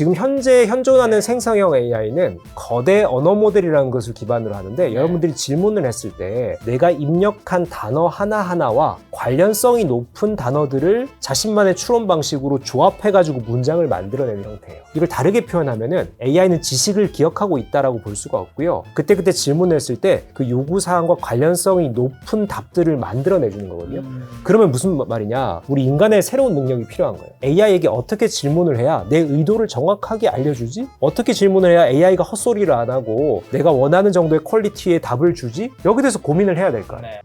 지금 현재 현존하는 생성형 AI는 거대 언어 모델이라는 것을 기반으로 하는데 여러분들이 질문을 했을 때 내가 입력한 단어 하나하나와 관련성이 높은 단어들을 자신만의 추론 방식으로 조합해가지고 문장을 만들어내는 형태예요. 이걸 다르게 표현하면은 AI는 지식을 기억하고 있다라고 볼 수가 없고요. 그때 질문을 했을 때 그 요구사항과 관련성이 높은 답들을 만들어내주는 거거든요. 그러면 무슨 말이냐? 우리 인간의 새로운 능력이 필요한 거예요. AI에게 어떻게 질문을 해야 내 의도를 정확하게 알려주지? 어떻게 질문을 해야 AI가 헛소리를 안 하고 내가 원하는 정도의 퀄리티의 답을 주지? 여기에 대해서 고민을 해야 될 거예요. 네.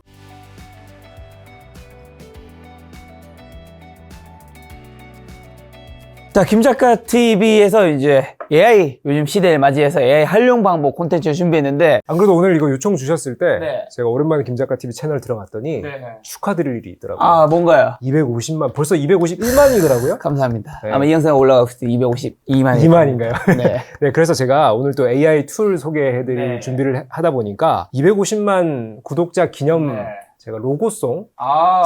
자, 김작가 TV에서 이제 AI 요즘 시대를 맞이해서 AI 활용 방법 콘텐츠를 준비했는데 안 그래도 오늘 이거 요청 주셨을 때 네. 제가 오랜만에 김작가 TV 채널 들어갔더니 축하드릴 일이 있더라고요. 아, 뭔가요? 250만, 벌써 251만이더라고요. 감사합니다. 네. 아마 이 영상이 올라갔을 때 252만이 2만인가요? 네. 네, 그래서 제가 오늘 또 AI 툴 소개해드릴 네. 준비를 하다 보니까 250만 구독자 기념 제가 로고송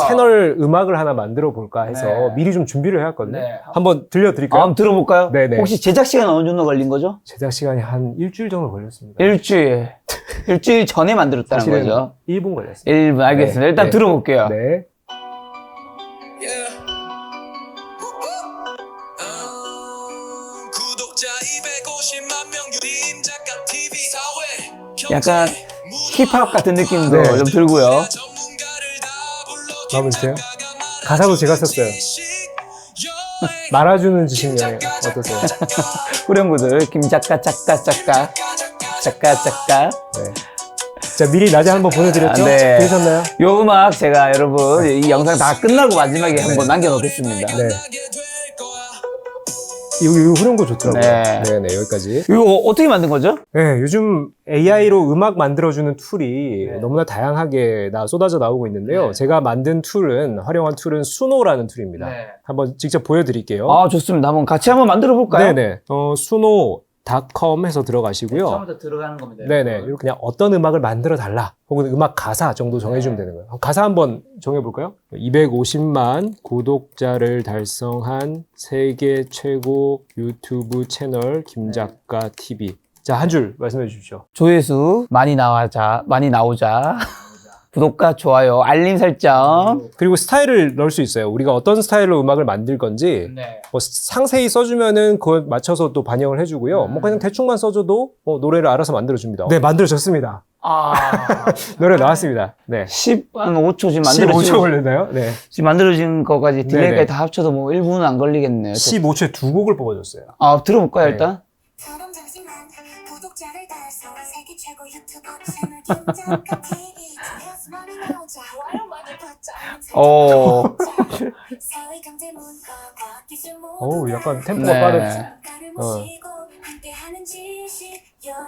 채널 음악을 하나 만들어 볼까 해서 네. 미리 좀 준비를 해왔거든요. 네. 한번 들려드릴까요? 한번 들어볼까요? 네네. 혹시 제작 시간 어느 정도 걸린 거죠? 제작 시간이 한 일주일 정도 걸렸습니다. 일주일 전에 만들었다는 사실은 거죠. 1분 걸렸어요. 1분 알겠습니다. 네. 일단 네. 들어볼게요. 네. 구독자 250만 명 유림 작가 TV 사회 약간 힙합 같은 느낌도 네. 좀 들고요. 마음에 드세요? 가사도 제가 썼어요. 말아주는 지식이에요. 어떠세요? 후렴구들 김작가 작가. 네. 자, 미리 낮에 한번 보내드렸죠? 네. 들으셨나요? 요 음악 제가 여러분 이 영상 다 끝나고 마지막에 한번 남겨놓겠습니다. 네. 이거 후렴구 좋더라고요. 네. 네, 여기까지. 이거 어떻게 만든 거죠? 네, 요즘 AI로 음악 만들어주는 툴이 네. 너무나 다양하게 쏟아져 나오고 있는데요. 네. 제가 만든 활용한 툴은 수노라는 툴입니다. 네. 한번 직접 보여드릴게요. 아, 좋습니다. 한번 같이 한번 만들어 볼까요? 네네. 수노.com 해서 들어가시고요. 처음부터 들어가는 겁니다. 네네. 이렇게 그냥 어떤 음악을 만들어 달라. 혹은 음악 가사 정도 정해주면 네. 되는 거예요. 가사 한번 정해볼까요? 250만 구독자를 달성한 세계 최고 유튜브 채널 김작가 TV. 자, 한 줄 말씀해 주십시오. 조회수 많이 나오자. 구독과 좋아요, 알림 설정. 그리고 스타일을 넣을 수 있어요. 우리가 어떤 스타일로 음악을 만들 건지 네. 뭐 상세히 써주면은 그걸 맞춰서 또 반영을 해주고요. 뭐 그냥 대충만 써줘도 노래를 알아서 만들어줍니다. 네, 만들어졌습니다. 노래 나왔습니다. 네. 15초 지금 15초 걸렸나요? 네. 지금 만들어진 거까지 딜레이까지 네네. 다 합쳐도 뭐 1분은 안 걸리겠네요. 15초에 두 곡을 뽑아줬어요. 아, 들어볼까요, 네. 일단? 그럼 잠시만 구독자를 달성한 세계 최고 유튜버 채널 김작가 TV 조회수 많이 나오자 좋아요만을 받자 오. 사회 경제 문화 과학 기술 어우, 약간 템포가 네. 빠르지. 작가를 모시고 함께하는 지식 여행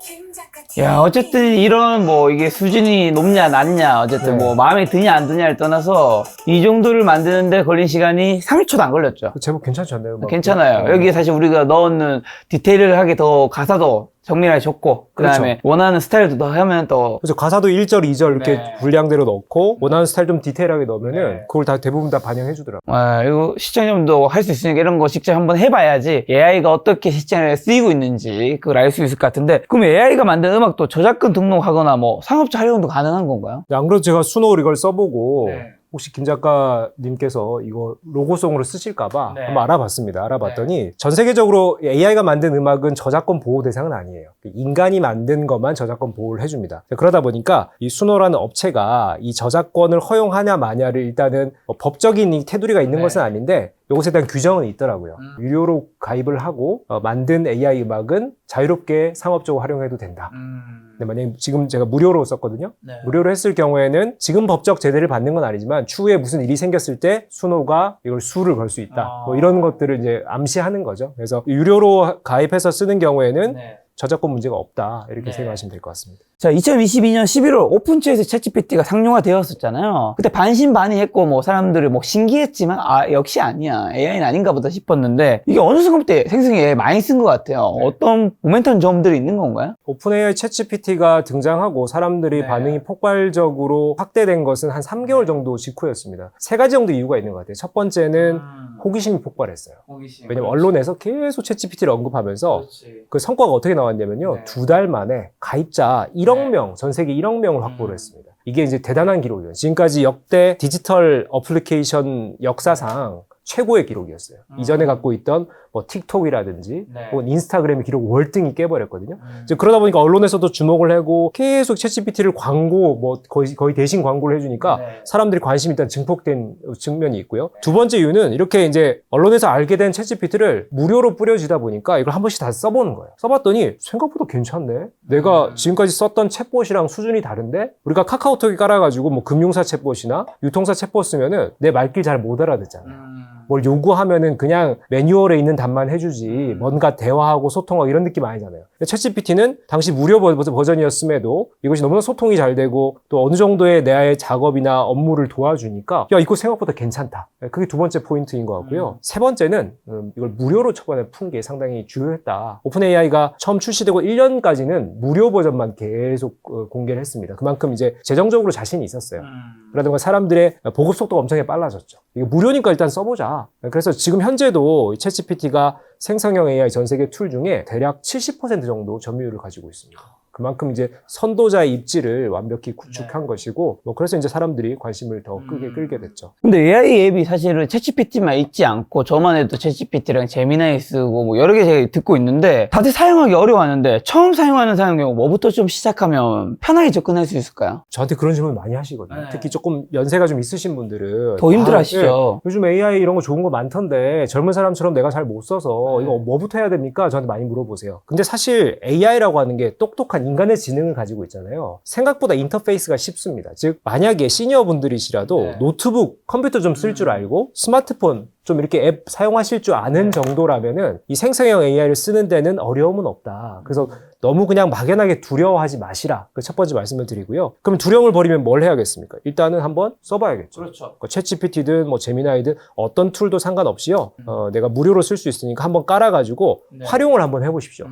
김작가 TV 야, 어쨌든 이런 뭐 이게 수준이 높냐, 낮냐, 어쨌든 네. 뭐 마음에 드냐, 안 드냐를 떠나서 이 정도를 만드는데 걸린 시간이 30초도 안 걸렸죠. 제목 괜찮지 않나요? 음악? 괜찮아요. 여기에 사실 우리가 넣는 디테일하게 더 가사도 정밀하게 줬고, 그 다음에 원하는 스타일도 더 하면 또. 그래서 가사도 1절, 2절 이렇게 네. 분량대로 넣고 원하는 스타일 좀 디테일하게 넣으면은 네. 그걸 다 대부분 다 반영해 주더라고요. 아, 이거 시청자분도 할 수 있으니까 이런 거 직접 한번 해봐야지 AI가 어떻게 시장에 쓰이고 있는지 그걸 알 수 있을 것 같은데, 그럼 AI가 만든 음악도 저작권 등록하거나 뭐 상업자 활용도 가능한 건가요? 안 그래도 제가 수노를 이걸 써보고 네. 혹시 김 작가님께서 이거 로고송으로 쓰실까봐 네. 한번 알아봤습니다. 알아봤더니 전 세계적으로 AI가 만든 음악은 저작권 보호 대상은 아니에요. 인간이 만든 것만 저작권 보호를 해줍니다. 그러다 보니까 이 수노라는 업체가 이 저작권을 허용하냐 마냐를 일단은 법적인 이 테두리가 있는 네. 것은 아닌데 이것에 대한 규정은 있더라고요. 유료로 가입을 하고 만든 AI 음악은 자유롭게 상업적으로 활용해도 된다. 근데 만약에 지금 제가 무료로 썼거든요. 네. 무료로 했을 경우에는 지금 법적 제재를 받는 건 아니지만 추후에 무슨 일이 생겼을 때 수노가 이걸 수를 걸 수 있다. 뭐 이런 것들을 이제 암시하는 거죠. 그래서 유료로 가입해서 쓰는 경우에는 네. 저작권 문제가 없다. 이렇게 네. 생각하시면 될 것 같습니다. 자, 2022년 11월 오픈츠에서 챗GPT가 상용화되었었잖아요. 그때 반신반의했고 뭐 사람들이 뭐 신기했지만 역시 아니야. AI는 아닌가 보다 싶었는데 이게 어느 순간부터 생성에 많이 쓴 것 같아요. 네. 어떤 모멘텀 점들이 있는 건가요? 오픈 AI 챗GPT가 등장하고 사람들이 네. 반응이 폭발적으로 확대된 것은 한 3개월 정도 직후였습니다. 세 가지 정도 이유가 있는 것 같아요. 첫 번째는 호기심이 폭발했어요. 왜냐면 언론에서 계속 챗GPT를 언급하면서 그 성과가 어떻게 나왔냐면요. 네. 2달 만에 가입자 1억 네. 명, 전 세계 1억 명을 확보를 했습니다. 이게 이제 대단한 기록이에요. 지금까지 역대 디지털 어플리케이션 역사상 최고의 기록이었어요. 이전에 갖고 있던 뭐 틱톡이라든지 네. 혹은 인스타그램의 기록 월등히 깨버렸거든요. 이제 그러다 보니까 언론에서도 주목을 하고 계속 챗GPT를 광고 뭐 거의 대신 광고를 해주니까 네. 사람들이 관심이 일단 증폭된 측면이 있고요. 두 번째 이유는 이렇게 이제 언론에서 알게 된 챗GPT를 무료로 뿌려주다 보니까 이걸 한 번씩 다 써보는 거예요. 써봤더니 생각보다 괜찮네. 내가 지금까지 썼던 챗봇이랑 수준이 다른데 우리가 카카오톡이 깔아가지고 뭐 금융사 챗봇이나 유통사 챗봇 쓰면은 내 말귀 잘 못 알아듣잖아요. 뭘 요구하면은 그냥 매뉴얼에 있는 답만 해주지 뭔가 대화하고 소통하고 이런 느낌 아니잖아요. 챗GPT는 당시 무료 버전이었음에도 이것이 너무나 소통이 잘 되고 또 어느 정도의 내 작업이나 업무를 도와주니까 야 이거 생각보다 괜찮다. 그게 두 번째 포인트인 것 같고요. 세 번째는 이걸 무료로 초반에 푼 게 상당히 주요했다. 오픈 AI가 처음 출시되고 1년까지는 무료 버전만 계속 공개를 했습니다. 그만큼 이제 재정적으로 자신이 있었어요. 그러다 보니까 사람들의 보급 속도가 엄청나게 빨라졌죠. 이게 무료니까 일단 써보자. 그래서 지금 현재도 챗GPT가 생성형 AI 전 세계 툴 중에 대략 70% 정도 점유율을 가지고 있습니다. 그만큼 이제 선도자의 입지를 완벽히 구축한 것이고 뭐 그래서 이제 사람들이 관심을 더 크게 끌게 됐죠. 근데 AI 앱이 사실은 챗GPT만 있지 않고 저만 해도 챗GPT랑 제미나이 쓰고 뭐 여러 개 제가 듣고 있는데 다들 사용하기 어려워하는데 처음 사용하는 사람 경우 뭐부터 좀 시작하면 편하게 접근할 수 있을까요? 저한테 그런 질문 많이 하시거든요. 네. 특히 조금 연세가 좀 있으신 분들은 더 힘들어 하시죠. 예, 요즘 AI 이런 거 좋은 거 많던데 젊은 사람처럼 내가 잘 못 써서 네. 이거 뭐부터 해야 됩니까? 저한테 많이 물어보세요. 근데 사실 AI라고 하는 게 똑똑한 인간의 지능을 가지고 있잖아요. 생각보다 인터페이스가 쉽습니다. 즉 만약에 시니어 분들이시라도 네. 노트북, 컴퓨터 좀 쓸 줄 알고 스마트폰 좀 이렇게 앱 사용하실 줄 아는 정도라면은 이 생성형 AI를 쓰는 데는 어려움은 없다. 그래서 너무 그냥 막연하게 두려워하지 마시라. 그 첫 번째 말씀을 드리고요. 그럼 두려움을 버리면 뭘 해야겠습니까? 일단은 한번 써봐야겠죠. 그렇죠. 챗GPT든 뭐 제미나이든 어떤 툴도 상관없이요. 내가 무료로 쓸 수 있으니까 한번 깔아가지고 네. 활용을 한번 해보십시오.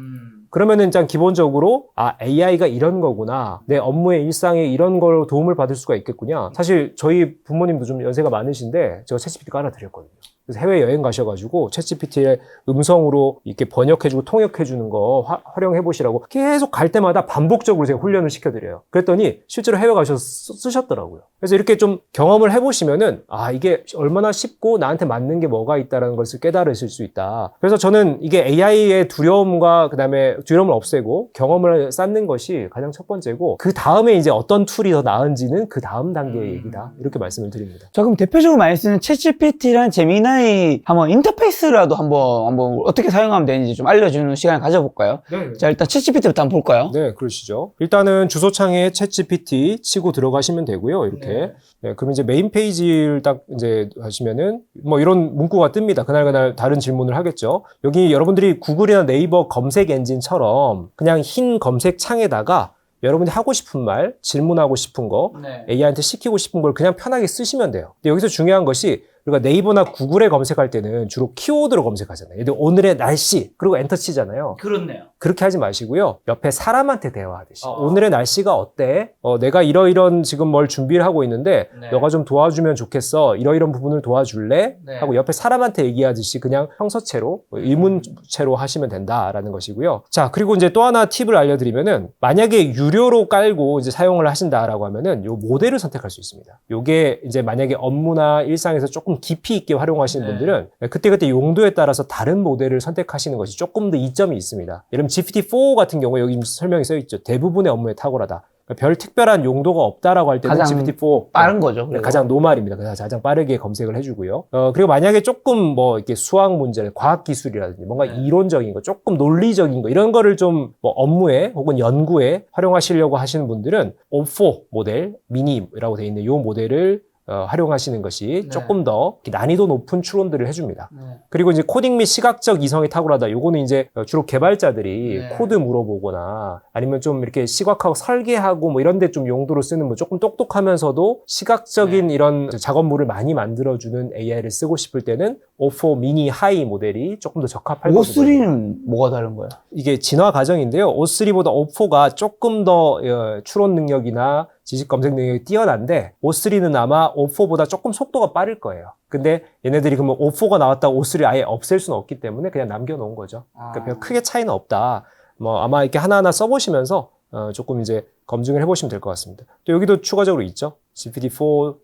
그러면은 일단 기본적으로 AI가 이런 거구나. 내 업무의 일상에 이런 걸 도움을 받을 수가 있겠구나. 사실 저희 부모님도 좀 연세가 많으신데 제가 챗GPT 깔아드렸거든요. 그래서 해외여행 가셔가지고 챗GPT의 음성으로 이렇게 번역해주고 통역해주는 거 활용해보시라고 계속 갈 때마다 반복적으로 제가 훈련을 시켜드려요. 그랬더니 실제로 해외 가셔서 쓰셨더라고요. 그래서 이렇게 좀 경험을 해보시면은 이게 얼마나 쉽고 나한테 맞는 게 뭐가 있다는 것을 깨달으실 수 있다. 그래서 저는 이게 AI의 두려움과 그 다음에 두려움을 없애고 경험을 쌓는 것이 가장 첫 번째고 그 다음에 이제 어떤 툴이 더 나은지는 그 다음 단계의 얘기다. 이렇게 말씀을 드립니다. 자, 그럼 대표적으로 많이 쓰는 챗GPT랑 제미나이 한번 인터페이스라도 한번 어떻게 사용하면 되는지 좀 알려주는 시간을 가져볼까요? 네. 자, 일단 챗GPT부터 한번 볼까요? 네, 그러시죠. 일단은 주소창에 챗GPT 치고 들어가시면 되고요. 이렇게. 네, 그럼 이제 메인 페이지를 딱 이제 하시면은 뭐 이런 문구가 뜹니다. 그날 다른 질문을 하겠죠. 여기 여러분들이 구글이나 네이버 검색 엔진처럼 그냥 흰 검색 창에다가 여러분이 하고 싶은 말, 질문하고 싶은 거, AI한테 시키고 싶은 걸 그냥 편하게 쓰시면 돼요. 근데 여기서 중요한 것이 우리가 네이버나 구글에 검색할 때는 주로 키워드로 검색하잖아요. 예를 들어 오늘의 날씨, 그리고 엔터 치잖아요. 그렇네요. 그렇게 하지 마시고요. 옆에 사람한테 대화하듯이. 오늘의 날씨가 어때? 내가 이런 지금 뭘 준비를 하고 있는데 네. 너가 좀 도와주면 좋겠어. 이런 부분을 도와줄래? 네. 하고 옆에 사람한테 얘기하듯이 그냥 형서체로 의문체로 하시면 된다라는 것이고요. 자, 그리고 이제 또 하나 팁을 알려드리면은 만약에 유료로 깔고 이제 사용을 하신다라고 하면은 요 모델을 선택할 수 있습니다. 요게 이제 만약에 업무나 일상에서 조금 깊이 있게 활용하시는 네. 분들은 그때그때 용도에 따라서 다른 모델을 선택하시는 것이 조금 더 이점이 있습니다. 예를 들면 GPT-4 같은 경우에 여기 설명이 써있죠. 대부분의 업무에 탁월하다. 그러니까 별 특별한 용도가 없다라고 할 때는 가장 GPT-4 빠른 거죠. 그리고. 가장 노말입니다. 그래서 가장 빠르게 검색을 해주고요. 그리고 만약에 조금 뭐 이렇게 수학 문제, 과학 기술이라든지 뭔가 네. 이론적인 거, 조금 논리적인 거 이런 거를 좀 뭐 업무에 혹은 연구에 활용하시려고 하시는 분들은 O4 모델 미니라고 되어 있는 이 모델을 활용하시는 것이 네. 조금 더 난이도 높은 추론들을 해줍니다. 네. 그리고 이제 코딩 및 시각적 이성이 탁월하다. 요거는 이제 주로 개발자들이 네. 코드 물어보거나 아니면 좀 이렇게 시각하고 설계하고 뭐 이런 데 좀 용도로 쓰는 뭐 조금 똑똑하면서도 시각적인 이런 작업물을 많이 만들어주는 AI를 쓰고 싶을 때는 O4 미니 하이 모델이 조금 더 적합할 것으로 보입니다. O3는 뭐가 다른 거야? 이게 진화 과정인데요. O3보다 O4가 조금 더 추론 능력이나 지식 검색 능력이 뛰어난데 O3는 아마 O4보다 조금 속도가 빠를 거예요. 근데 얘네들이 그러면 O4가 나왔다고 O3 아예 없앨 수는 없기 때문에 그냥 남겨놓은 거죠. 그러니까 별 크게 차이는 없다. 뭐 아마 이렇게 하나하나 써보시면서 조금 이제 검증을 해보시면 될 것 같습니다. 또 여기도 추가적으로 있죠. GPT 4.5,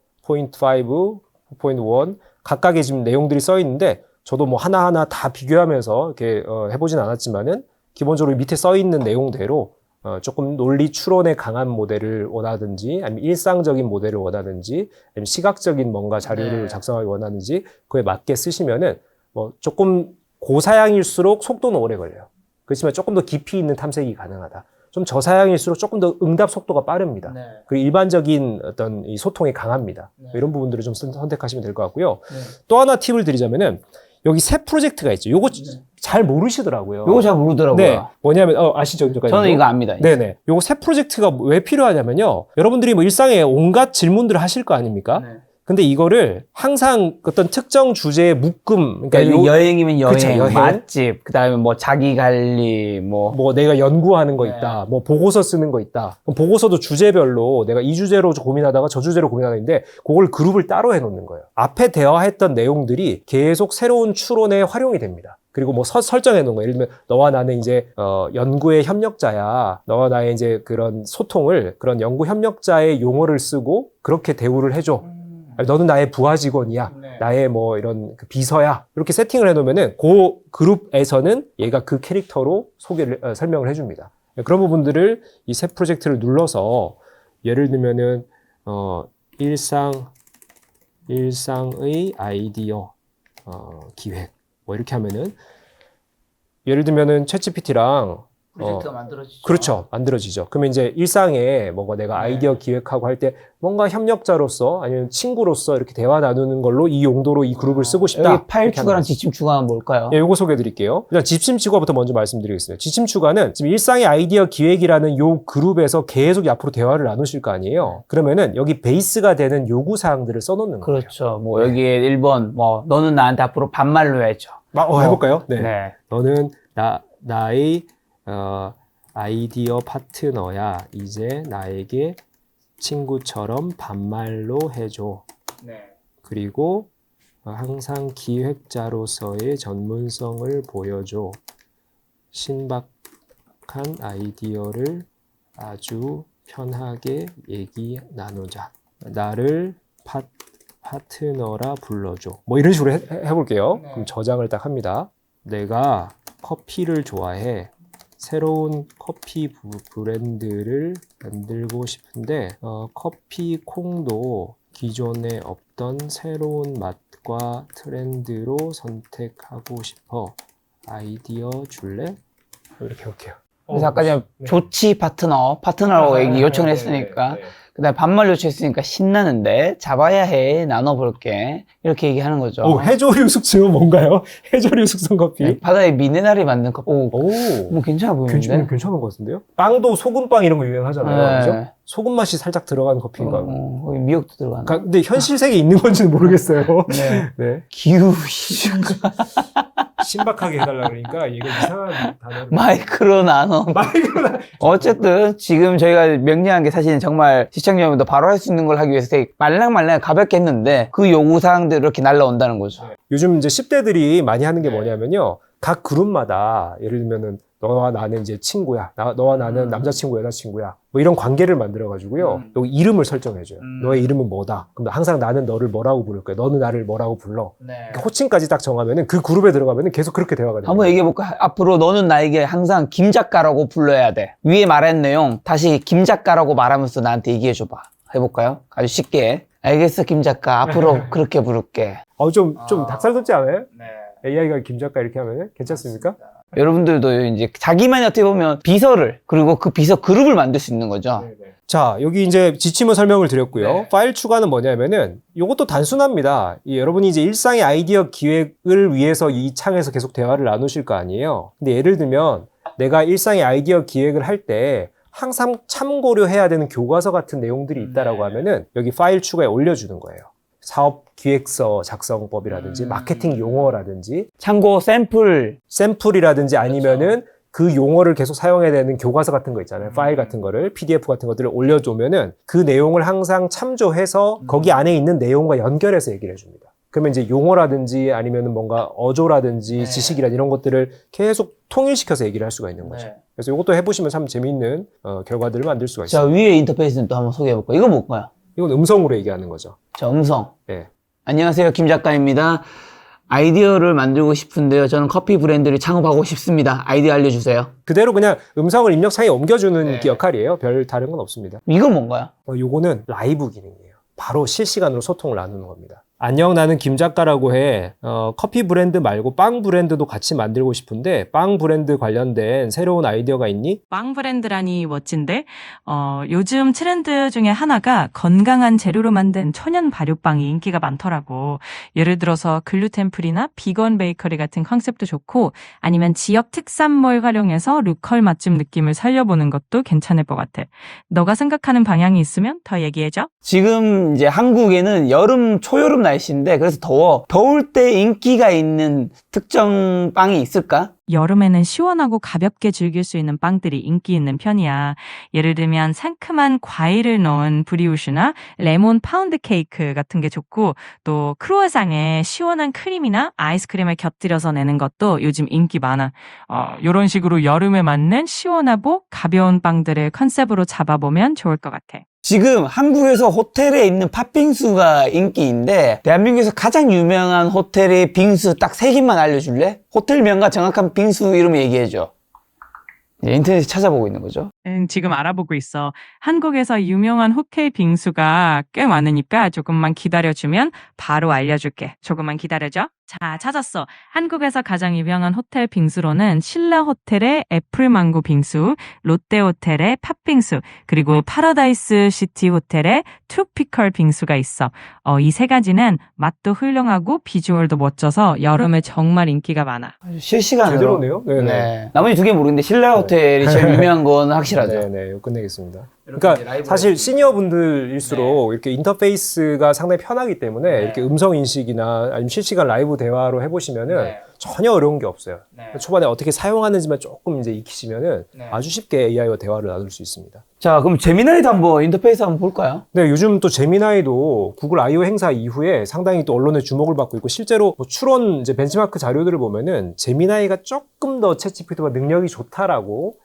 4.1 각각의 지금 내용들이 써 있는데 저도 뭐 하나하나 다 비교하면서 이렇게 해보진 않았지만은 기본적으로 밑에 써 있는 내용대로 조금 논리 추론에 강한 모델을 원하든지 아니면 일상적인 모델을 원하든지 아니면 시각적인 뭔가 자료를 네. 작성하기 원하는지 그에 맞게 쓰시면은 뭐 조금 고사양일수록 속도는 오래 걸려요. 그렇지만 조금 더 깊이 있는 탐색이 가능하다. 좀 저사양일수록 조금 더 응답 속도가 빠릅니다. 네. 그리고 일반적인 어떤 이 소통이 강합니다. 네. 이런 부분들을 좀 선택하시면 될 것 같고요. 네. 또 하나 팁을 드리자면은 여기 새 프로젝트가 있죠. 요거 네. 잘 모르시더라고요. 이거 잘 모르더라고요. 네. 뭐냐면 아시죠? 저는 이거 압니다. 네네. 요거 새 프로젝트가 왜 필요하냐면요. 여러분들이 뭐 일상에 온갖 질문들을 하실 거 아닙니까? 네. 근데 이거를 항상 어떤 특정 주제의 묶음, 그러니까 그러니까 여행이면 여행, 그쵸, 여행. 맛집, 그다음에 뭐 자기 관리, 뭐 내가 연구하는 거 네. 있다, 뭐 보고서 쓰는 거 있다. 그럼 보고서도 주제별로 내가 이 주제로 고민하다가 저 주제로 고민하는데 그걸 그룹을 따로 해놓는 거예요. 앞에 대화했던 내용들이 계속 새로운 추론에 활용이 됩니다. 그리고 뭐 설정해 놓은 거. 예를 들면 너와 나는 이제 연구의 협력자야. 너와 나의 이제 그런 소통을 그런 연구 협력자의 용어를 쓰고 그렇게 대우를 해줘. 아니, 너는 나의 부하 직원이야. 네. 나의 뭐 이런 그 비서야. 이렇게 세팅을 해놓으면은 그 그룹에서는 얘가 그 캐릭터로 설명을 해줍니다. 그런 부분들을 이 새 프로젝트를 눌러서 예를 들면은 일상의 아이디어 기획 뭐 이렇게 하면은 예를 들면은 챗GPT랑 프로젝트가 만들어지죠. 그렇죠. 만들어지죠. 그러면 이제 일상에 뭔가 내가 아이디어 기획하고 할 때 뭔가 협력자로서 아니면 친구로서 이렇게 대화 나누는 걸로 이 용도로 이 그룹을 쓰고 싶다. 여기 파일 이렇게 하는 추가랑 거죠. 지침 추가는 뭘까요? 예, 요거 소개해 드릴게요. 일단 지침 추가부터 먼저 말씀드리겠습니다. 지침 추가는 지금 일상의 아이디어 기획이라는 요 그룹에서 계속 앞으로 대화를 나누실 거 아니에요. 그러면은 여기 베이스가 되는 요구 사항들을 써놓는 거예요. 그렇죠. 뭐 여기에 1번 뭐 너는 나한테 앞으로 반말로 해줘. 해볼까요? 네. 네. 너는 나의 아이디어 파트너야. 이제 나에게 친구처럼 반말로 해줘. 네. 그리고 항상 기획자로서의 전문성을 보여줘. 신박한 아이디어를 아주 편하게 얘기 나누자. 나를 파트너라 불러줘. 뭐 이런 식으로 해볼게요. 네. 그럼 저장을 딱 합니다. 내가 커피를 좋아해. 새로운 커피 브랜드를 만들고 싶은데 커피 콩도 기존에 없던 새로운 맛과 트렌드로 선택하고 싶어. 아이디어 줄래? 이렇게 해볼게요. 그래서 아까 전에 조치 파트너라고 얘기 요청을 했으니까 그다음에 반말 요청했으니까 신나는데 잡아야 해 나눠볼게 이렇게 얘기하는 거죠. 해조류 숙성은 뭔가요? 해조류 숙성 커피? 네, 바다에 미네랄이 만든 커피. 오, 뭐 괜찮아 보이는데. 괜찮은 것 같은데요? 빵도 소금빵 이런 거 유행하잖아요. 네. 그죠? 소금 맛이 살짝 들어간 커피인가? 거기 미역도 들어가나? 근데 현실 세계에 있는 건지는 모르겠어요. 네. 네. 기후 신박하게 해달라 그러니까 얘가 이상한 단어를. 마이크로 나눠. 어쨌든 지금 저희가 명료한 게 사실은 정말 시청자분도 바로 할 수 있는 걸 하기 위해서 되게 말랑말랑 가볍게 했는데 그 요구사항들이 이렇게 날라온다는 거죠. 요즘 이제 10대들이 많이 하는 게 뭐냐면요. 각 그룹마다 예를 들면은 너와 나는 이제 친구야. 너와 나는 남자친구, 여자친구야. 뭐 이런 관계를 만들어가지고요. 여기 이름을 설정해줘요. 너의 이름은 뭐다. 그럼 항상 나는 너를 뭐라고 부를 거야. 너는 나를 뭐라고 불러. 이렇게 호칭까지 딱 정하면은 그 그룹에 들어가면은 계속 그렇게 대화가 돼요. 한번 얘기해볼까? 앞으로 너는 나에게 항상 김 작가라고 불러야 돼. 위에 말한 내용 다시 김 작가라고 말하면서 나한테 얘기해줘봐. 해볼까요? 아주 쉽게. 알겠어, 김 작가. 앞으로 그렇게 부를게. 좀 닭살 돋지 않아요? 네. AI가 김 작가 이렇게 하면은 괜찮습니까? 여러분들도 이제 자기만의 어떻게 보면 비서를, 그리고 그 비서 그룹을 만들 수 있는 거죠. 자, 여기 이제 지침을 설명을 드렸고요. 네. 파일 추가는 뭐냐면은 이것도 단순합니다. 여러분이 이제 일상의 아이디어 기획을 위해서 이 창에서 계속 대화를 나누실 거 아니에요. 근데 예를 들면 내가 일상의 아이디어 기획을 할 때 항상 참고로 해야 되는 교과서 같은 내용들이 있다라고 하면은 여기 파일 추가에 올려주는 거예요. 사업 기획서 작성법이라든지 마케팅 용어라든지 참고 샘플이라든지 아니면은 그 용어를 계속 사용해야 되는 교과서 같은 거 있잖아요. 파일 같은 거를, PDF 같은 것들을 올려두면은 그 내용을 항상 참조해서 거기 안에 있는 내용과 연결해서 얘기를 해줍니다. 그러면 이제 용어라든지 아니면은 뭔가 어조라든지 지식이라든지 이런 것들을 계속 통일시켜서 얘기를 할 수가 있는 거죠. 그래서 이것도 해보시면 참 재미있는 결과들을 만들 수가 자, 있어요. 위에 인터페이스는 또 한번 소개해볼까요? 이거 뭘까요? 이건 음성으로 얘기하는 거죠. 자, 음성. 예. 안녕하세요, 김 작가입니다. 아이디어를 만들고 싶은데요. 저는 커피 브랜드를 창업하고 싶습니다. 아이디어 알려주세요. 그대로 그냥 음성을 입력창에 옮겨주는 역할이에요. 별 다른 건 없습니다. 이건 뭔가요? 요거는 라이브 기능이에요. 바로 실시간으로 소통을 나누는 겁니다. 안녕, 나는 김 작가라고 해. 커피 브랜드 말고 빵 브랜드도 같이 만들고 싶은데 빵 브랜드 관련된 새로운 아이디어가 있니? 빵 브랜드라니 멋진데 요즘 트렌드 중에 하나가 건강한 재료로 만든 천연 발효빵이 인기가 많더라고. 예를 들어서 글루텐 프리나 비건 베이커리 같은 컨셉도 좋고 아니면 지역 특산물 활용해서 로컬 맛집 느낌을 살려보는 것도 괜찮을 것 같아. 너가 생각하는 방향이 있으면 더 얘기해줘. 지금 이제 한국에는 여름, 초여름 날씨인데 그래서 더워. 더울 때 인기가 있는 특정 빵이 있을까? 여름에는 시원하고 가볍게 즐길 수 있는 빵들이 인기 있는 편이야. 예를 들면 상큼한 과일을 넣은 브리오슈나 레몬 파운드 케이크 같은 게 좋고 또 크루아상에 시원한 크림이나 아이스크림을 곁들여서 내는 것도 요즘 인기 많아. 이런 식으로 여름에 맞는 시원하고 가벼운 빵들을 컨셉으로 잡아보면 좋을 것 같아. 지금 한국에서 호텔에 있는 팥빙수가 인기인데 대한민국에서 가장 유명한 호텔의 빙수 딱 3개만 알려줄래? 호텔명과 정확한 빙수 이름 얘기해줘. 인터넷에 찾아보고 있는 거죠. 지금 알아보고 있어. 한국에서 유명한 호텔 빙수가 꽤 많으니까 조금만 기다려주면 바로 알려줄게. 조금만 기다려줘. 자, 찾았어. 한국에서 가장 유명한 호텔 빙수로는 신라 호텔의 애플망고 빙수, 롯데 호텔의 팥빙수, 그리고 파라다이스 시티 호텔의 트로피컬 빙수가 있어. 이 3가지는 맛도 훌륭하고 비주얼도 멋져서 여름에 정말 인기가 많아. 실시간으로. 제대로네요. 네네. 네. 나머지 2개 모르겠는데 신라 호텔이 제일 유명한 건 확실하죠. 네네, 이거 끝내겠습니다. 그러니까 사실 시니어 분들일수록 이렇게 인터페이스가 상당히 편하기 때문에 이렇게 음성 인식이나 아니면 실시간 라이브 대화로 해보시면은 전혀 어려운 게 없어요. 초반에 어떻게 사용하는지만 조금 이제 익히시면은 아주 쉽게 AI와 대화를 나눌 수 있습니다. 자, 그럼 제미나이도 한번 인터페이스 한번 볼까요? 네, 요즘 또 제미나이도 구글 I.O. 행사 이후에 상당히 또 언론의 주목을 받고 있고 실제로 뭐 추론 이제 벤치마크 자료들을 보면은 제미나이가 조금 더 챗GPT보다 능력이 좋다라고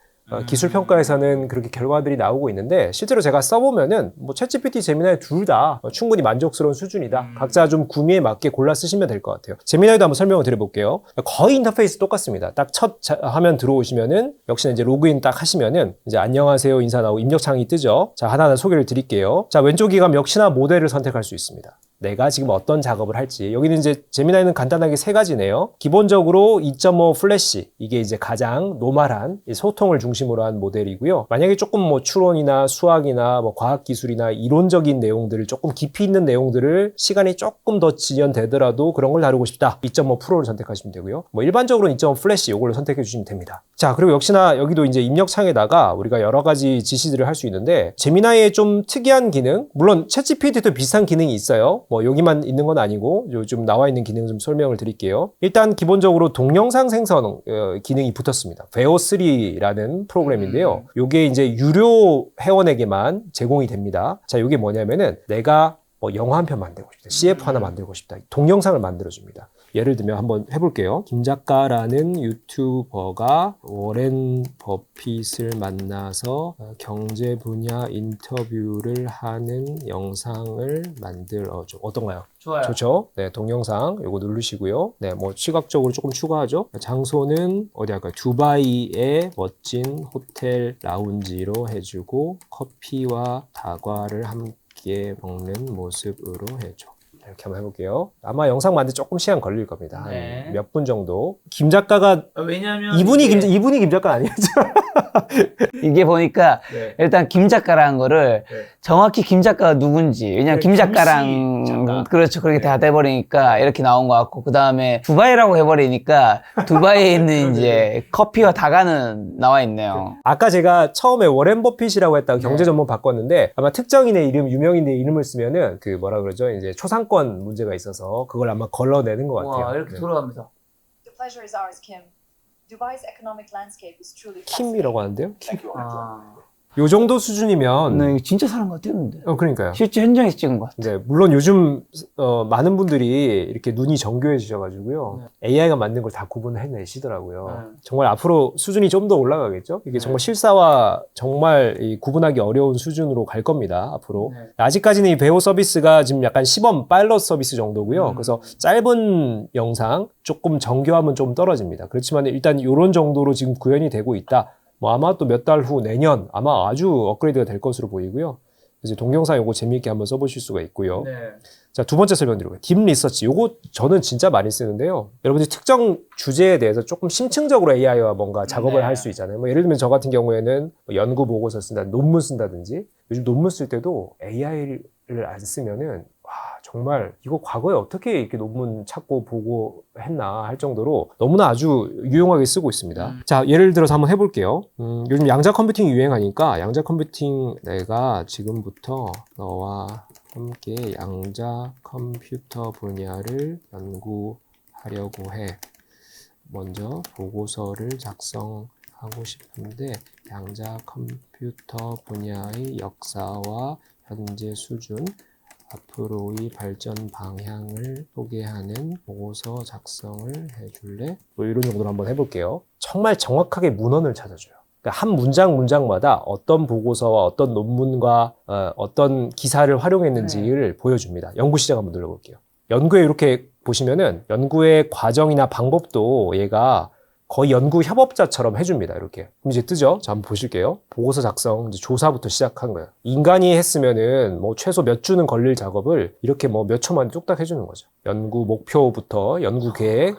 기술 평가에서는 그렇게 결과들이 나오고 있는데 실제로 제가 써보면은 뭐 챗GPT, 제미나이 둘 다 충분히 만족스러운 수준이다. 각자 좀 구미에 맞게 골라 쓰시면 될 것 같아요. 제미나이도 한번 설명을 드려볼게요. 거의 인터페이스 똑같습니다. 딱 첫 화면 들어오시면은 역시나 이제 로그인 딱 하시면은 이제 안녕하세요 인사 나오고 입력창이 뜨죠. 자, 하나하나 소개를 드릴게요. 자, 왼쪽이 가면 역시나 모델을 선택할 수 있습니다. 내가 지금 어떤 작업을 할지. 여기는 이제 제미나이는 간단하게 3가지네요. 기본적으로 2.5 플래시. 이게 이제 가장 노멀한 소통을 중심으로 한 모델이고요. 만약에 조금 뭐 추론이나 수학이나 뭐 과학기술이나 이론적인 내용들을 조금 깊이 있는 내용들을 시간이 조금 더 지연되더라도 그런 걸 다루고 싶다. 2.5 프로를 선택하시면 되고요. 뭐 일반적으로는 2.5 플래시 이걸로 선택해 주시면 됩니다. 자, 그리고 역시나 여기도 이제 입력창에다가 우리가 여러 가지 지시들을 할 수 있는데 제미나이의 좀 특이한 기능, 물론 챗GPT도 비슷한 기능이 있어요. 뭐 여기만 있는 건 아니고 요즘 나와 있는 기능 좀 설명을 드릴게요. 일단 기본적으로 동영상 생성 기능이 붙었습니다. 베어3라는 프로그램인데요. 요게 이제 유료 회원에게만 제공이 됩니다. 자, 요게 뭐냐면은 내가 뭐 영화 한 편 만들고 싶다. CF 하나 만들고 싶다. 동영상을 만들어줍니다. 예를 들면 한번 해볼게요. 김 작가라는 유튜버가 워렌 버핏을 만나서 경제 분야 인터뷰를 하는 영상을 만들어줘. 어떤가요? 좋아요. 좋죠? 네, 동영상 요거 누르시고요. 네, 뭐 시각적으로 조금 추가하죠. 장소는 어디 할까요? 두바이의 멋진 호텔 라운지로 해주고 커피와 다과를 함께 먹는 모습으로 해줘. 이렇게 한번 해볼게요. 아마 영상 만들 조금 시간 걸릴 겁니다. 네. 한 몇 분 정도. 김 작가가 왜냐면 이분이 김 작가 아니었죠? 이게 보니까 네. 일단 김 작가라는 거를 네. 정확히 김 작가가 누군지 왜냐면 네, 김 작가랑 김씨 작가. 그렇죠 그렇게 네. 다 돼버리니까 이렇게 나온 것 같고 그 다음에 두바이라고 해버리니까 두바이에 있는 이제 커피와 다가는 나와 있네요. 아까 제가 처음에 워렌 버핏이라고 했다가 네. 경제 전문 바꿨는데 아마 특정인의 이름, 유명인의 이름을 쓰면은 그 뭐라 그러죠? 이제 초상권 문제가 있어서 그걸 아마 걸러내는 것 같아요. 와 이렇게 네. 돌아가면서 The pleasure is ours, Kim. Dubai's economic landscape is truly 킴이라고 하는데요? 킴. 아, 요 정도 수준이면 네, 이거 진짜 사람 같았는데 그러니까요. 실제 현장에서 찍은 것 같아. 네, 물론 요즘 많은 분들이 이렇게 눈이 정교해지셔가지고요. AI가 만든 걸 다 구분해내시더라고요. 네. 정말 앞으로 수준이 좀 더 올라가겠죠? 이게 네. 정말 실사와 정말 이 구분하기 어려운 수준으로 갈 겁니다. 앞으로. 네. 아직까지는 이 배우 서비스가 지금 약간 시범 파일럿 서비스 정도고요. 음. 그래서 짧은 영상 조금 정교함은 좀 떨어집니다. 그렇지만 일단 이런 정도로 지금 구현이 되고 있다. 뭐 아마 또 몇 달 후 내년 아마 아주 업그레이드가 될 것으로 보이고요. 이제 동영상 요거 재미있게 한번 써보실 수가 있고요. 네. 자, 두 번째 설명드리고요. 딥 리서치. 요거 저는 진짜 많이 쓰는데요. 여러분들이 특정 주제에 대해서 조금 심층적으로 AI와 뭔가 작업을 네. 할 수 있잖아요. 뭐 예를 들면 저 같은 경우에는 뭐 연구 보고서 쓴다, 논문 쓴다든지 요즘 논문 쓸 때도 AI를 안 쓰면은 와, 정말 이거 과거에 어떻게 이렇게 논문 찾고 보고 했나 할 정도로 너무나 아주 유용하게 쓰고 있습니다. 자, 예를 들어서 한번 해볼게요. 요즘 양자 컴퓨팅이 유행하니까 양자 컴퓨팅 내가 지금부터 너와 함께 양자 컴퓨터 분야를 연구하려고 해. 먼저 보고서를 작성하고 싶은데 양자 컴퓨터 분야의 역사와 현재 수준, 앞으로의 발전 방향을 소개하는 보고서 작성을 해줄래? 뭐 이런 정도로 한번 해볼게요. 정말 정확하게 문헌을 찾아줘요. 그러니까 한 문장마다 어떤 보고서와 어떤 논문과 어떤 기사를 활용했는지를 보여줍니다. 연구 시작 한번 눌러볼게요. 연구에 이렇게 보시면은 연구의 과정이나 방법도 얘가 거의 연구 협업자처럼 해줍니다. 이렇게. 그럼 이제 뜨죠? 자, 한번 보실게요. 보고서 작성, 이제 조사부터 시작한 거예요. 인간이 했으면은 뭐 최소 몇 주는 걸릴 작업을 이렇게 뭐 몇 초만 뚝딱 해주는 거죠. 연구 목표부터 연구 계획,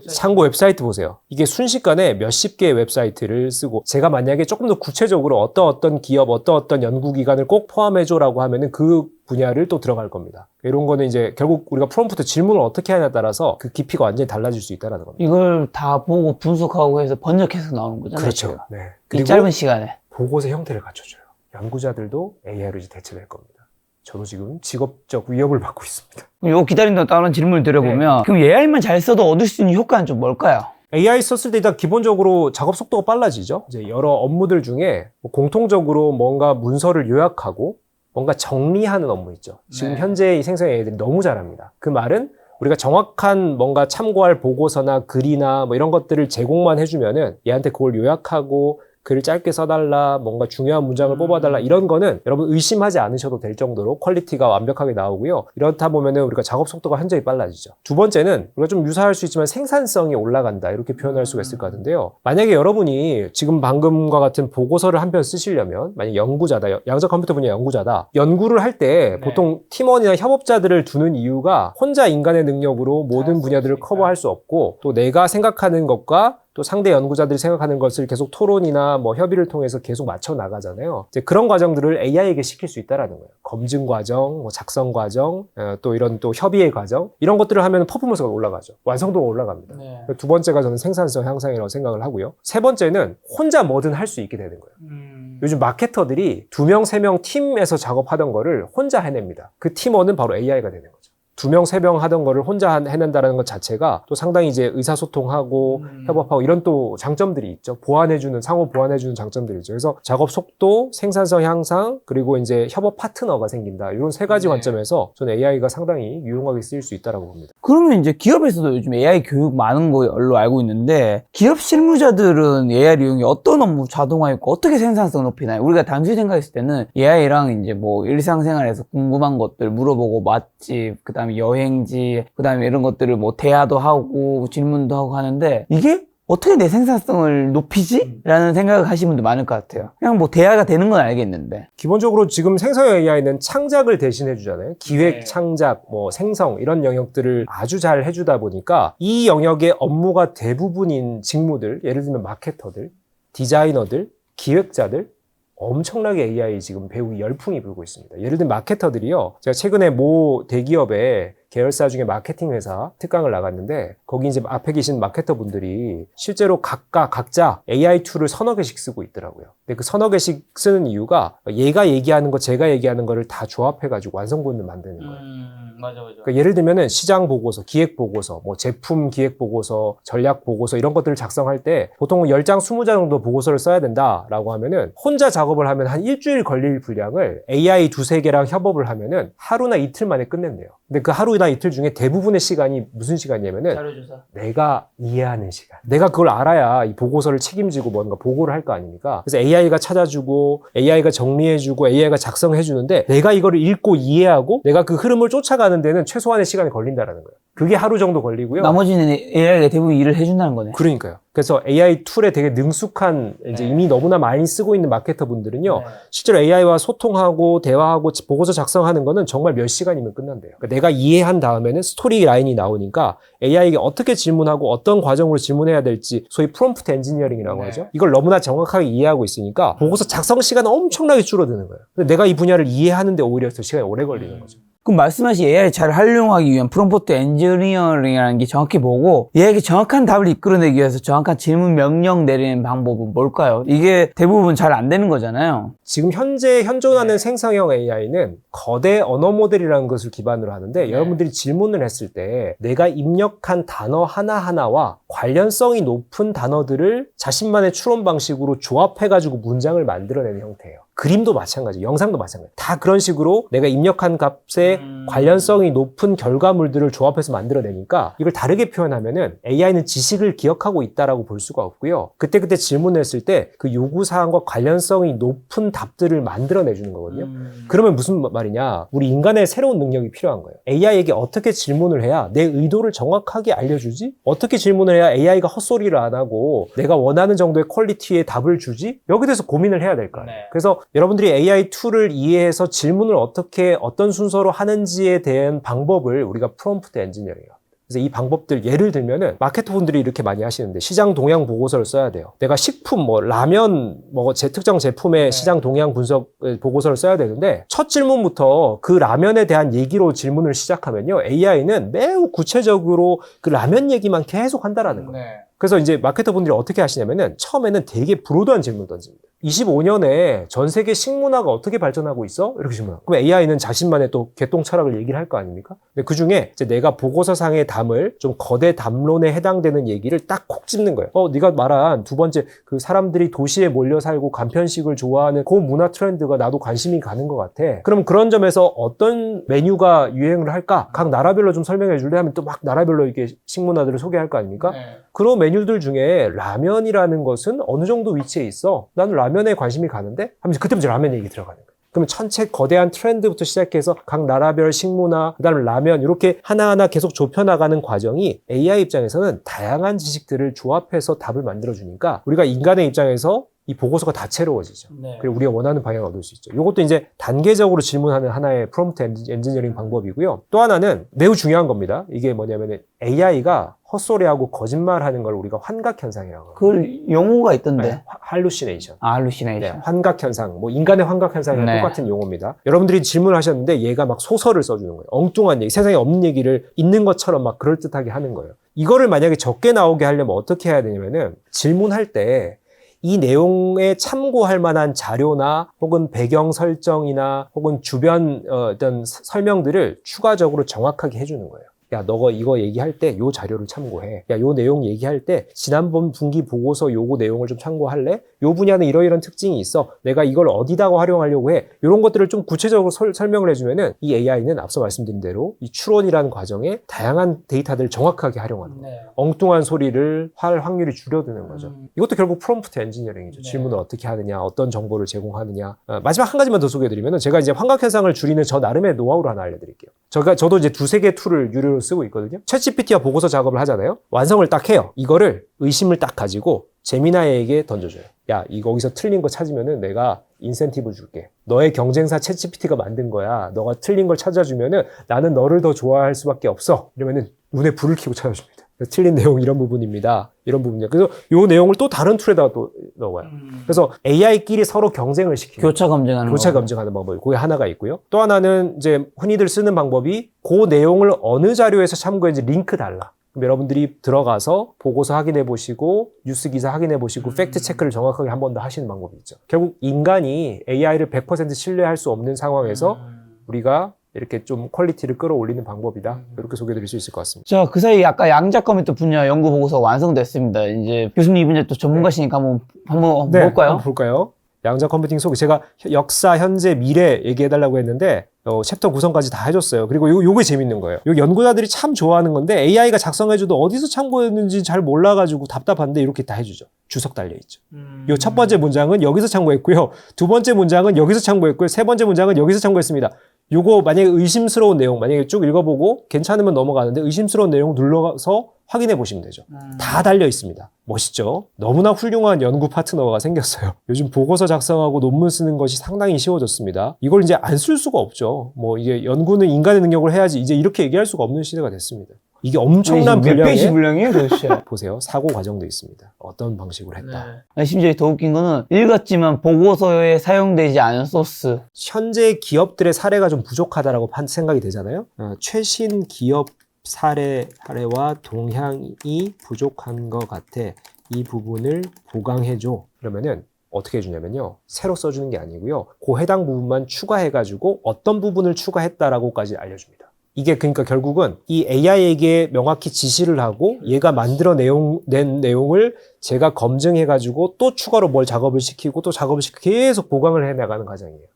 참고 웹사이트 보세요. 이게 순식간에 몇십 개의 웹사이트를 쓰고 제가 만약에 조금 더 구체적으로 어떤 기업, 어떤 연구기관을 꼭 포함해줘라고 하면은 그 분야를 또 들어갈 겁니다. 이런 거는 이제 결국 우리가 프롬프트 질문을 어떻게 하냐에 따라서 그 깊이가 완전히 달라질 수 있다는 겁니다. 이걸 다 보고 분석하고 해서 번역해서 나오는 거잖아요. 그렇죠. 제가. 네. 이 그리고 짧은 시간에. 보고서의 형태를 갖춰줘요. 연구자들도 AI로 이제 대체될 겁니다. 저도 지금 직업적 위협을 받고 있습니다. 요 기다린 동안 다른 질문을 드려보면 그럼 AI만 잘 써도 얻을 수 있는 효과는 좀 뭘까요? AI 썼을 때 일단 기본적으로 작업 속도가 빨라지죠. 이제 여러 업무들 중에 뭐 공통적으로 뭔가 문서를 요약하고 뭔가 정리하는 업무 있죠. 지금 네. 현재 이 생성 AI들이 너무 잘합니다. 그 말은 우리가 정확한 뭔가 참고할 보고서나 글이나 뭐 이런 것들을 제공만 해주면은 얘한테 그걸 요약하고 글을 짧게 써달라, 뭔가 중요한 문장을 뽑아달라 이런 거는 여러분 의심하지 않으셔도 될 정도로 퀄리티가 완벽하게 나오고요. 이렇다 보면은 우리가 작업 속도가 현저히 빨라지죠. 두 번째는 우리가 좀 유사할 수 있지만 생산성이 올라간다 이렇게 표현할 수가 있을 것 같은데요. 만약에 여러분이 지금 방금과 같은 보고서를 한 편 쓰시려면 만약 연구자다, 양자 컴퓨터 분야 연구자다, 연구를 할 때 보통 팀원이나 협업자들을 두는 이유가 혼자 인간의 능력으로 모든 분야들을 커버할 수 없고 또 내가 생각하는 것과 또 상대 연구자들이 생각하는 것을 계속 토론이나 뭐 협의를 통해서 계속 맞춰 나가잖아요. 이제 그런 과정들을 AI에게 시킬 수 있다라는 거예요. 검증 과정, 뭐 작성 과정, 또 이런 또 협의의 과정 이런 것들을 하면 퍼포먼스가 올라가죠. 완성도가 올라갑니다. 네. 두 번째가 저는 생산성 향상이라고 생각을 하고요. 세 번째는 혼자 뭐든 할 수 있게 되는 거예요. 요즘 마케터들이 2명, 3명 팀에서 작업하던 거를 혼자 해냅니다. 그 팀원은 바로 AI가 되는 거죠. 2명, 3명 하던 거를 혼자 해낸다는 것 자체가 또 상당히 이제 의사소통하고 협업하고 이런 또 장점들이 있죠. 상호 보완해주는 장점들이 있죠. 그래서 작업 속도, 생산성 향상, 그리고 이제 협업 파트너가 생긴다. 이런 세 가지 관점에서 저는 AI가 상당히 유용하게 쓰일 수 있다고 봅니다. 그러면 이제 기업에서도 요즘 AI 교육 많은 걸로 알고 있는데 기업 실무자들은 AI를 이용해 어떤 업무 자동화했고 어떻게 생산성 높이나요? 우리가 단순히 생각했을 때는 AI랑 이제 뭐 일상생활에서 궁금한 것들 물어보고 맛집, 그다음에 여행지, 그다음에 이런 것들을 뭐 대화도 하고 질문도 하고 하는데 이게 어떻게 내 생산성을 높이지? 라는 생각을 하시는 분도 많을 것 같아요. 그냥 뭐 대화가 되는 건 알겠는데. 기본적으로 지금 생성형 AI는 창작을 대신해 주잖아요. 기획, 창작, 뭐 생성 이런 영역들을 아주 잘 해주다 보니까 이 영역의 업무가 대부분인 직무들, 예를 들면 마케터들, 디자이너들, 기획자들 엄청나게 AI 지금 배우기 열풍이 불고 있습니다. 예를 들면 마케터들이요. 제가 최근에 모 대기업의 계열사 중에 마케팅 회사 특강을 나갔는데 거기 이제 앞에 계신 마케터 분들이 실제로 각자 AI 툴을 서너 개씩 쓰고 있더라고요. 근데 그 서너 개씩 쓰는 이유가 얘가 얘기하는 거 제가 얘기하는 거를 다 조합해가지고 완성본을 만드는 거예요. 맞아. 그러니까 예를 들면은 시장 보고서, 기획 보고서, 뭐 제품 기획 보고서, 전략 보고서 이런 것들을 작성할 때 보통 10장, 20장 정도 보고서를 써야 된다라고 하면은 혼자 작업을 하면 한 일주일 걸릴 분량을 AI 두세 개랑 협업을 하면은 하루나 이틀 만에 끝낸대요. 근데 그 하루나 이틀 중에 대부분의 시간이 무슨 시간이냐면은 자료조사. 내가 이해하는 시간. 내가 그걸 알아야 이 보고서를 책임지고 뭔가 보고를 할 거 아닙니까? 그래서 AI가 찾아주고 AI가 정리해주고 AI가 작성해주는데 내가 이거를 읽고 이해하고 내가 그 흐름을 쫓아가는 데는 최소한의 시간이 걸린다라는 거예요. 그게 하루 정도 걸리고요. 나머지는 AI가 대부분 일을 해준다는 거네. 그러니까요. 그래서 AI 툴에 되게 능숙한 이제 이미 너무나 많이 쓰고 있는 마케터 분들은요. 실제로 AI와 소통하고 대화하고 보고서 작성하는 거는 정말 몇 시간이면 끝난대요. 그러니까 내가 이해한 다음에는 스토리 라인이 나오니까 AI에게 어떻게 질문하고 어떤 과정으로 질문해야 될지 소위 프롬프트 엔지니어링이라고 하죠. 이걸 너무나 정확하게 이해하고 있으니까 보고서 작성 시간은 엄청나게 줄어드는 거예요. 근데 내가 이 분야를 이해하는데 오히려 더 시간이 오래 걸리는 거죠. 그럼 말씀하신 AI를 잘 활용하기 위한 프롬프트 엔지니어링이라는 게 정확히 뭐고 얘에게 정확한 답을 이끌어내기 위해서 정확한 질문 명령 내리는 방법은 뭘까요? 이게 대부분 잘 안 되는 거잖아요. 지금 현재 현존하는 생성형 AI는 거대 언어 모델이라는 것을 기반으로 하는데 여러분들이 질문을 했을 때 내가 입력한 단어 하나하나와 관련성이 높은 단어들을 자신만의 추론 방식으로 조합해가지고 문장을 만들어내는 형태예요. 그림도 마찬가지, 영상도 마찬가지. 다 그런 식으로 내가 입력한 값에 관련성이 높은 결과물들을 조합해서 만들어내니까 이걸 다르게 표현하면은 AI는 지식을 기억하고 있다라고 볼 수가 없고요. 그때그때 질문을 했을 때 그 요구사항과 관련성이 높은 답들을 만들어내주는 거거든요. 그러면 무슨 말이냐? 우리 인간의 새로운 능력이 필요한 거예요. AI에게 어떻게 질문을 해야 내 의도를 정확하게 알려주지? 어떻게 질문을 해야 AI가 헛소리를 안 하고 내가 원하는 정도의 퀄리티의 답을 주지? 여기 대해서 고민을 해야 될 거 아니에요. 그래서 여러분들이 AI 툴을 이해해서 질문을 어떻게 어떤 순서로 하는지에 대한 방법을 우리가 프롬프트 엔지니어링이라고 합니다. 그래서 이 방법들 예를 들면은 마케터 분들이 이렇게 많이 하시는데 시장 동향 보고서를 써야 돼요. 내가 식품 뭐 라면 뭐 제 특정 제품의 시장 동향 분석 보고서를 써야 되는데 첫 질문부터 그 라면에 대한 얘기로 질문을 시작하면요. AI는 매우 구체적으로 그 라면 얘기만 계속 한다라는 거예요. 그래서 이제 마케터 분들이 어떻게 하시냐면은 처음에는 되게 브로드한 질문을 던집니다. 25년에 전 세계 식문화가 어떻게 발전하고 있어? 이렇게 질문하고. 그럼 AI는 자신만의 또 개똥 철학을 얘기를 할 거 아닙니까? 근데 그 중에 이제 내가 보고서상에 담을 좀 거대 담론에 해당되는 얘기를 딱 콕 집는 거예요. 네가 말한 두 번째 그 사람들이 도시에 몰려 살고 간편식을 좋아하는 그 문화 트렌드가 나도 관심이 가는 것 같아. 그럼 그런 점에서 어떤 메뉴가 유행을 할까? 각 나라별로 좀 설명해 줄래? 하면 또 막 나라별로 이렇게 식문화들을 소개할 거 아닙니까? 그런 메뉴들 중에 라면이라는 것은 어느 정도 위치에 있어? 나는 라면에 관심이 가는데? 하면서 그때부터 라면 얘기 들어가는 거예요. 그러면 전체 거대한 트렌드부터 시작해서 각 나라별 식문화, 그 다음에 라면 이렇게 하나하나 계속 좁혀나가는 과정이 AI 입장에서는 다양한 지식들을 조합해서 답을 만들어주니까 우리가 인간의 입장에서 이 보고서가 다채로워지죠. 그리고 우리가 원하는 방향을 얻을 수 있죠. 이것도 이제 단계적으로 질문하는 하나의 프롬프트 엔지니어링 방법이고요. 또 하나는 매우 중요한 겁니다. 이게 뭐냐면 AI가 헛소리하고 거짓말하는 걸 우리가 환각현상이라고 합니다. 그 용어가 있던데. 할루시네이션. 할루시네이션. 네, 환각현상. 뭐 인간의 환각현상이랑 네. 똑같은 용어입니다. 여러분들이 질문하셨는데 얘가 막 소설을 써주는 거예요. 엉뚱한 얘기, 세상에 없는 얘기를 있는 것처럼 막 그럴듯하게 하는 거예요. 이거를 만약에 적게 나오게 하려면 어떻게 해야 되냐면은 질문할 때 이 내용에 참고할 만한 자료나 혹은 배경 설정이나 혹은 주변 어떤 설명들을 추가적으로 정확하게 해주는 거예요. 야, 너가 이거 얘기할 때 요 자료를 참고해. 야, 요 내용 얘기할 때 지난번 분기 보고서 요거 내용을 좀 참고할래? 요 분야는 이러이런 특징이 있어. 내가 이걸 어디다가 활용하려고 해. 요런 것들을 좀 구체적으로 설명을 해주면은 이 AI는 앞서 말씀드린 대로 이 추론이라는 과정에 다양한 데이터들을 정확하게 활용하는 거예요. 엉뚱한 소리를 할 확률이 줄어드는 거죠. 이것도 결국 프롬프트 엔지니어링이죠. 질문을 어떻게 하느냐, 어떤 정보를 제공하느냐. 마지막 한 가지만 더 소개해드리면 제가 이제 환각현상을 줄이는 저 나름의 노하우를 하나 알려드릴게요. 저도 이제 두세 개 툴을 유료로 기본으로 쓰고 있거든요. 챗GPT와 보고서 작업을 하잖아요. 완성을 딱 해요. 이거를 의심을 딱 가지고 제미나이에게 던져줘요. 야, 이거 거기서 틀린 거 찾으면은 내가 인센티브 줄게. 너의 경쟁사 챗GPT가 만든 거야. 너가 틀린 걸 찾아주면은 나는 너를 더 좋아할 수밖에 없어. 이러면은 눈에 불을 켜고 찾아줍니다. 틀린 내용 이런 부분입니다. 이런 부분이야. 그래서 이 내용을 또 다른 툴에다가 또 넣어요. 그래서 AI끼리 서로 경쟁을 시키는 교차 검증하는 교차 거. 검증하는 방법이 그게 하나가 있고요. 또 하나는 이제 흔히들 쓰는 방법이 그 내용을 어느 자료에서 참고했는지 링크 달라. 그럼 여러분들이 들어가서 보고서 확인해 보시고 뉴스 기사 확인해 보시고 팩트 체크를 정확하게 한 번 더 하시는 방법이 있죠. 결국 인간이 AI를 100% 신뢰할 수 없는 상황에서 우리가 이렇게 좀 퀄리티를 끌어올리는 방법이다. 이렇게 소개드릴 수 있을 것 같습니다. 자, 그 사이 아까 양자 컴퓨터 분야 연구 보고서 완성됐습니다. 이제 교수님 이분이 또 전문가시니까 한번 볼까요? 한번 볼까요? 양자 컴퓨팅 소개. 제가 역사, 현재, 미래 얘기해달라고 했는데 챕터 구성까지 다 해줬어요. 그리고 요게 재밌는 거예요. 요 연구자들이 참 좋아하는 건데 AI가 작성해줘도 어디서 참고했는지 잘 몰라가지고 답답한데 이렇게 다 해주죠. 주석 달려있죠. 요 첫 번째 문장은 여기서 참고했고요. 두 번째 문장은 여기서 참고했고요. 세 번째 문장은 여기서 참고했습니다. 요거 만약에 의심스러운 내용 만약에 쭉 읽어보고 괜찮으면 넘어가는데 의심스러운 내용 눌러서 확인해 보시면 되죠. 다 달려 있습니다. 멋있죠? 너무나 훌륭한 연구 파트너가 생겼어요. 요즘 보고서 작성하고 논문 쓰는 것이 상당히 쉬워졌습니다. 이걸 이제 안 쓸 수가 없죠. 뭐 이게 연구는 인간의 능력을 해야지 이제 이렇게 얘기할 수가 없는 시대가 됐습니다. 이게 엄청난 몇 페이지 분량의 분량이에요, 도대체? 보세요. 사고 과정도 있습니다. 어떤 방식으로 했다. 아니, 심지어 더 웃긴 거는 읽었지만 보고서에 사용되지 않은 소스. 현재 기업들의 사례가 좀 부족하다라고 생각이 되잖아요. 최신 기업 사례와 동향이 부족한 것 같아. 이 부분을 보강해줘. 그러면은 어떻게 해주냐면요. 새로 써주는 게 아니고요. 그 해당 부분만 추가해가지고 어떤 부분을 추가했다라고까지 알려줍니다. 이게 그러니까 결국은 이 AI에게 명확히 지시를 하고 얘가 낸 내용을 제가 검증해가지고 또 추가로 뭘 작업을 시키고 또 작업을 시키고 계속 보강을 해나가는 과정이에요.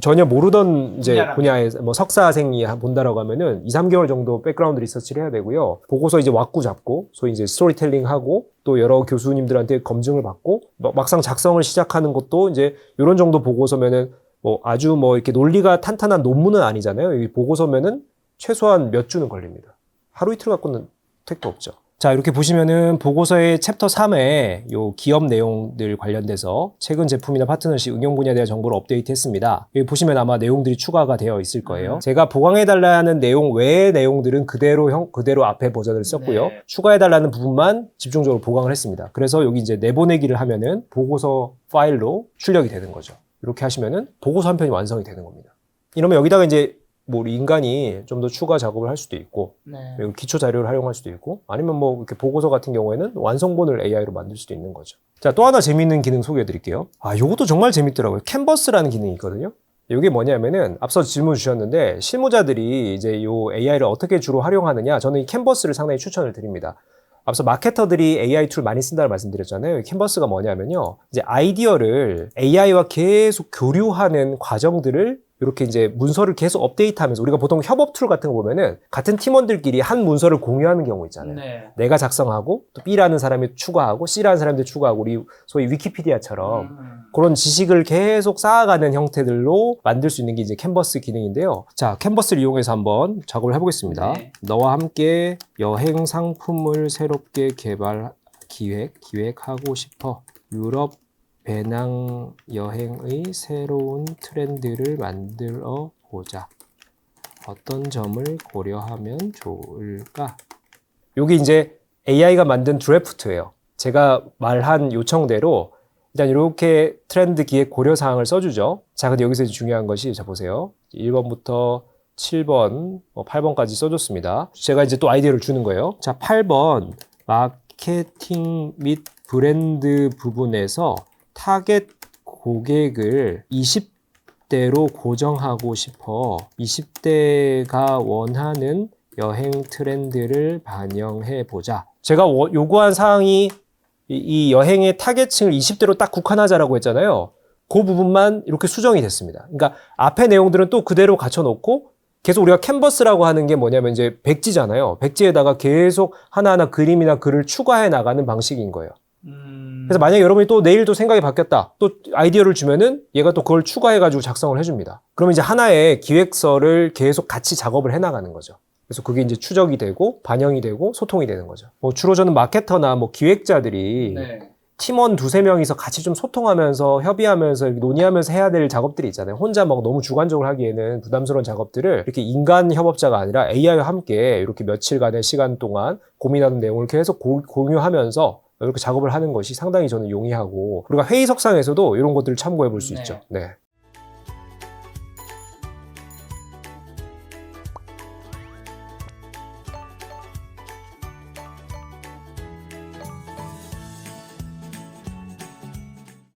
전혀 모르던 이제 분야에서 뭐 석사생이 본다라고 하면은 2, 3개월 정도 백그라운드 리서치를 해야 되고요. 보고서 이제 왁구 잡고 소위 이제 스토리텔링 하고 또 여러 교수님들한테 검증을 받고 막상 작성을 시작하는 것도 이제 이런 정도 보고서면은 뭐 아주 뭐 이렇게 논리가 탄탄한 논문은 아니잖아요. 이 보고서면은 최소한 몇 주는 걸립니다. 하루 이틀 갖고는 택도 없죠. 자, 이렇게 보시면은 보고서의 챕터 3에 요 기업 내용들 관련돼서 최근 제품이나 파트너십 응용 분야에 대한 정보를 업데이트했습니다. 여기 보시면 아마 내용들이 추가가 되어 있을 거예요. 제가 보강해달라는 내용 외의 내용들은 그대로 앞에 버전을 썼고요. 추가해달라는 부분만 집중적으로 보강을 했습니다. 그래서 여기 이제 내보내기를 하면은 보고서 파일로 출력이 되는 거죠. 이렇게 하시면은 보고서 한 편이 완성이 되는 겁니다. 이러면 여기다가 이제 뭐 우리 인간이 좀 더 추가 작업을 할 수도 있고 그리고 기초 자료를 활용할 수도 있고 아니면 뭐 이렇게 보고서 같은 경우에는 완성본을 AI로 만들 수도 있는 거죠. 자, 또 하나 재미있는 기능 소개해 드릴게요. 요것도 정말 재밌더라고요. 캔버스라는 기능이 있거든요. 이게 뭐냐면은 앞서 질문 주셨는데 실무자들이 이제 요 AI를 어떻게 주로 활용하느냐, 저는 이 캔버스를 상당히 추천을 드립니다. 앞서 마케터들이 AI 툴 많이 쓴다고 말씀드렸잖아요. 캔버스가 뭐냐면요. 이제 아이디어를 AI와 계속 교류하는 과정들을 이렇게 이제 문서를 계속 업데이트하면서 우리가 보통 협업 툴 같은 거 보면은 같은 팀원들끼리 한 문서를 공유하는 경우 있잖아요. 내가 작성하고 또 B라는 사람이 추가하고 C라는 사람들이 추가하고 우리 소위 위키피디아처럼 그런 지식을 계속 쌓아가는 형태들로 만들 수 있는 게 이제 캔버스 기능인데요. 자, 캔버스를 이용해서 한번 작업을 해보겠습니다. 너와 함께 여행 상품을 새롭게 기획하고 싶어. 유럽 배낭 여행의 새로운 트렌드를 만들어 보자. 어떤 점을 고려하면 좋을까? 여기 이제 AI가 만든 드래프트예요. 제가 말한 요청대로 일단 이렇게 트렌드 기획 고려 사항을 써주죠. 자, 근데 여기서 중요한 것이, 자 보세요. 1번부터 7번, 8번까지 써줬습니다. 제가 이제 또 아이디어를 주는 거예요. 자, 8번 마케팅 및 브랜드 부분에서 타겟 고객을 20대로 고정하고 싶어. 20대가 원하는 여행 트렌드를 반영해 보자. 제가 요구한 사항이 이 여행의 타겟층을 20대로 딱 국한하자라고 했잖아요. 그 부분만 이렇게 수정이 됐습니다. 그러니까 앞에 내용들은 또 그대로 갖춰놓고 계속 우리가 캔버스라고 하는 게 뭐냐면 이제 백지잖아요. 백지에다가 계속 하나하나 그림이나 글을 추가해 나가는 방식인 거예요. 그래서 만약에 여러분이 또 내일 또 생각이 바뀌었다. 또 아이디어를 주면은 얘가 또 그걸 추가해가지고 작성을 해줍니다. 그러면 이제 하나의 기획서를 계속 같이 작업을 해나가는 거죠. 그래서 그게 이제 추적이 되고 반영이 되고 소통이 되는 거죠. 뭐 주로 저는 마케터나 뭐 기획자들이 팀원 두세 명이서 같이 좀 소통하면서 협의하면서 이렇게 논의하면서 해야 될 작업들이 있잖아요. 혼자 막 너무 주관적으로 하기에는 부담스러운 작업들을 이렇게 인간 협업자가 아니라 AI와 함께 이렇게 며칠간의 시간 동안 고민하는 내용을 계속 공유하면서 이렇게 작업을 하는 것이 상당히 저는 용이하고, 우리가 회의석상에서도 이런 것들을 참고해 볼 수 있죠. 네.